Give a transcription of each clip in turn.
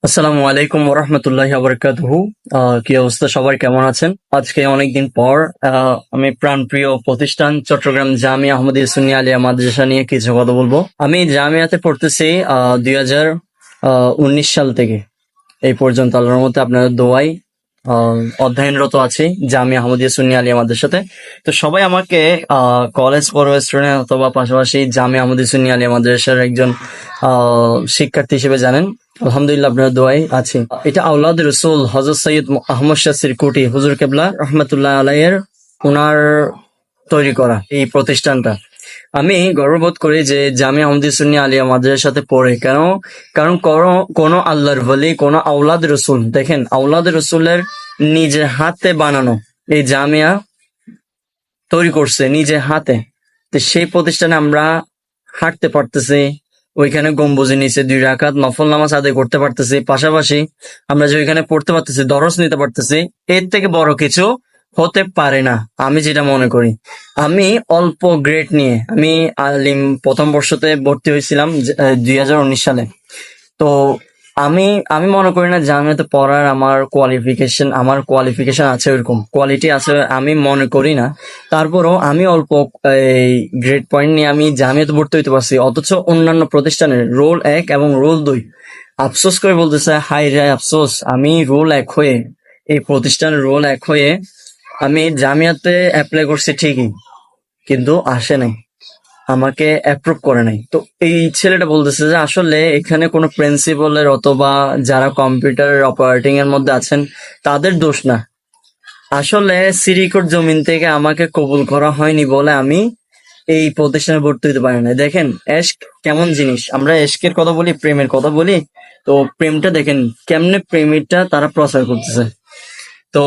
আসসালামু আলাইকুম ওরহমতুল্লাহি ওয়াবারাকাতুহু। কি অবস্থা, সবাই কেমন আছেন? আজকে অনেকদিন পর আমি প্রাণপ্রিয় প্রতিষ্ঠান চট্টগ্রাম জামিয়া আহমদিয়া সুন্নিয়া আলিয়া মাদ্রাসা নিয়ে কিছু কথা বলবো। আমি জামিয়াতে পড়তেছি 2019 সাল থেকে এই পর্যন্ত আল্লাহর রহমতে আপনাদের দোয়ায় অধ্যয়নরত আছি জামিয়া আহমদিয়া সুন্নিয়া আলিয়া মাদ্রাসাতে। তো সবাই আমাকে কলেজ পড়ুয়া স্টুডেন্ট অথবা পাশাপাশি জামিয়া আহমদিয়া সুন্নিয়া আলিয়া মাদ্রাসার একজন শিক্ষার্থী হিসেবে জানেন। আলহামদুলিল্লাহ আপনার দোয়াই আছি। এটা আওলাদ রসুল হযরত সৈয়দ আহমদ শাহ সিরকুটি হুজুর কেবলা রহমতুল্লাহ আলাইয়ের ওনার তৈরি করা এই প্রতিষ্ঠানটা। আমি গর্ববোধ করি যে জামিয়া আহমদিয়া সুন্নিয়া আলিয়া মাদ্রাসার সাথে পড়ে। কারণ কোনো আল্লাহর ওয়ালি, কোনো আওলাদ রসুল, দেখেন আওলাদ রসুলের নিজের হাতে বানানো এই জামিয়া তৈরি করছে নিজের হাতে। তো সেই প্রতিষ্ঠানে আমরা হাঁটতে পারতেছি, ওইখানে গম্বুজের নিচে 2 রাকাত নফল নামাজ আদায় করতে পারতেছি, পাশাপাশি আমরা যে ওইখানে পড়তে পারতেছি, দরস নিতে পারতেছি। এর থেকে বড় কিছু হতে পারে না আমি যেটা মনে করি। আমি অল্প গ্রেড নিয়ে আমি আলিম প্রথম বর্ষতে ভর্তি হয়েছিলাম 2019 সালে। তো আমি আমি মনে করি না জামিয়াতে পড়ার আমার কোয়ালিফিকেশন আছে, ওইরকম কোয়ালিটি আছে আমি মনে করি না। তারপরও আমি অল্প এই গ্রেড পয়েন্ট নিয়ে আমি জামিয়াতে ভর্তি হইতে পারছি, অথচ অন্যান্য প্রতিষ্ঠানের রোল 1 এবং রোল 2। আফসোস করে বলতেছে, হাই রে আফসোস, আমি রোল 1 হয়ে, এই প্রতিষ্ঠানের রোল 1 হয়ে আমি জামিয়াতে অ্যাপ্লাই করছি ঠিকই, কিন্তু আসে নাই, আমাকে অ্যাপ্রুভ করে নাই। তো এই ছেলেটা বলতেছে যে আসলে এখানে কোনো প্রিন্সিপালের অথবা যারা কম্পিউটার অপারেটিং এর মধ্যে আছেন তাদের দোষ না, আসলে সিরিকোট জমিন থেকে আমাকে কবুল করা হয়নি বলে আমি এই প্রতিষ্ঠানে ভর্তি হতে পারি না। দেখেন এশক কেমন জিনিস, আমরা এশকের কথা বলি, প্রেমের কথা বলি, তো প্রেমটা দেখেন কেমনে প্রেমিকটা তারা প্রচার করতেছে। তো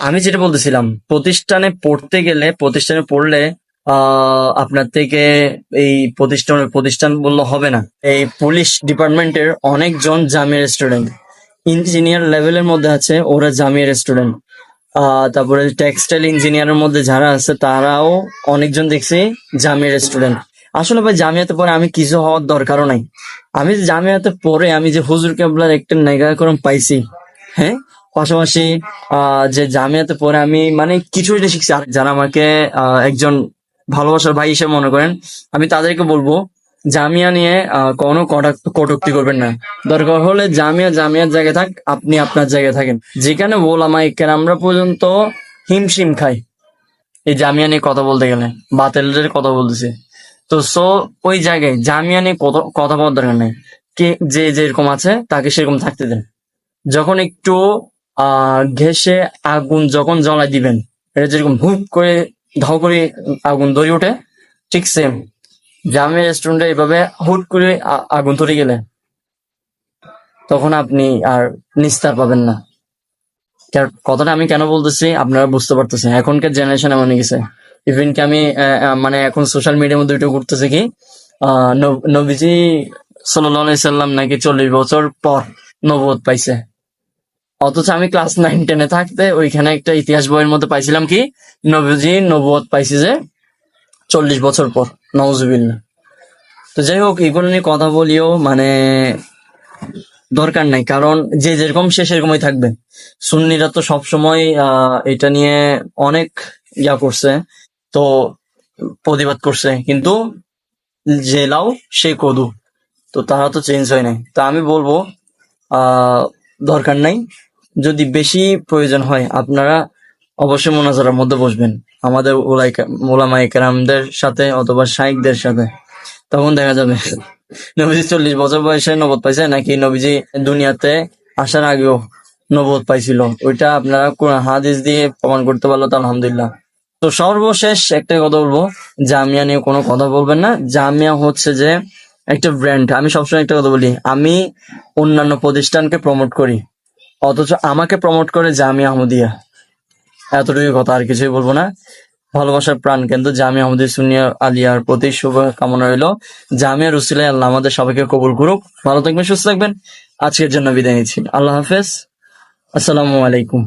আমি যেটা বলতেছিলাম, প্রতিষ্ঠানে পড়লে আপনার থেকে এই প্রতিষ্ঠান বললে হবে না। এই পুলিশ ডিপার্টমেন্টের অনেকজন জামিয়ার স্টুডেন্ট, ইঞ্জিনিয়ার লেভেলের মধ্যে আছে ওরা জামিয়ার স্টুডেন্ট। তারপরে টেক্সটাইল ইঞ্জিনিয়ারের মধ্যে যারা আছে তারাও অনেকজন দেখছি জামিয়ার স্টুডেন্ট। আসলে ভাই জামিয়াতে পরে আমি কিছু হওয়ার দরকারও নাই। আমি যে জামিয়াতে পরে আমি যে হুজুর কেবলার একটা নেগাকরম পাইছি, হ্যাঁ, পাশাপাশি যে জামিয়াতে পরে আমি মানে কিছু একটা শিখছি। আর যারা আমাকে একজন ভালোবাসার ভাই হিসেবে মনে করেন, আমি তাদেরকে বলবো জামিয়া নিয়ে কোনো কটূক্তি করবেন না। দরকার হলে জামিয়ার জায়গায় থাক, আপনি আপনার জায়গায় থাকেন। যেখানে ওলামায়ে কেরামরা পর্যন্ত হিমশিম খায় এই জামিয়া নিয়ে কথা বলতে গেলে, বাতিলের কথা বলতেছে। তো ওই জায়গায় জামিয়া নিয়ে কথা বলার দরকার নেই। কে যে যেরকম আছে তাকে সেরকম থাকতে দেন। যখন একটু ঘেঁষে আগুন যখন জ্বলাই দিবেন, এটা যেরকম হুপ করে ধাও করে আগুন ধরে ওঠে, ঠিক সেম জামিয়া রেস্টুরেন্টে এভাবে হুট করে আগুন ধরে গেলে তখন আপনি আর নিস্তার পাবেন না। কথাটা আমি কেন বলতেছি আপনারা বুঝতে পারতেছেন, এখনকার জেনারেশন এমন গেছে। ইভেন কি আমি মানে এখন সোশ্যাল মিডিয়ার মধ্যে ওইটা করতেছে কি, নবীজি সাল্লাল্লাহু আলাইহি সাল্লাম নাকি 40 বছর পর নবুয়ত পাইছে। অথচ আমি ক্লাস 9-10 থাকতে ওইখানে একটা ইতিহাস বইয়ের মধ্যে পাইছিলাম কি, নবীজি নবুয়ত পাইছে যে 40 বছর পর। নাউজুবিল্লাহ। তো যাই হোক, এগুলো নিয়ে কথা বলিও মানে দরকার নাই, কারণ যে যেরকম সে সেরকমই থাকবে। সুন্নিরা তো সবসময় এটা নিয়ে অনেক করছে, তো প্রতিবাদ করছে, কিন্তু যে লাউ সে কদু, তো তারা তো চেঞ্জ হয় নাই। তা আমি বলবো দরকার নাই। যদি বেশি প্রয়োজন হয় আপনারা অবশ্যই মোনাজারার মধ্যে বসবেন আমাদের ওলামায়ে কেরামদের সাথে অথবা শাইখদের সাথে। তখন দেখা যাবে নবীজি 40 বছর বয়সে নবুয়ত পাইছে নাকি নবীজি দুনিয়াতে আসার আগেও নবুয়ত পাইছিল, ওইটা আপনারা কোরআন হাদিস দিয়ে প্রমাণ করতে পারলো তো আলহামদুলিল্লাহ। তো সর্বশেষ একটা কথা বলবো, জামিয়া নিয়ে কোনো কথা বলবেন না। জামিয়া হচ্ছে যে একটা ব্র্যান্ড। আমি সবসময় একটা কথা বলি, আমি অন্যান্য প্রতিষ্ঠানকে প্রমোট করি, অথচ আমাকে প্রমোট করে জামিয়া আহমদিয়া। এতটুকু কথা, আর কিছুই বলবো না। ভালোবাসার প্রাণ কেন্দ্র জামিয়া আহমদিয়া সুন্নিয়া আলিয়ার প্রতি শুভ কামনা রইল। জামিয়ার উসিলায় আল্লাহ আমাদের সবাইকে কবুল করুক। ভালো থাকবেন, সুস্থ থাকবেন। আজকের জন্য বিদায় নিচ্ছি। আল্লাহ হাফেজ। আসসালামু আলাইকুম।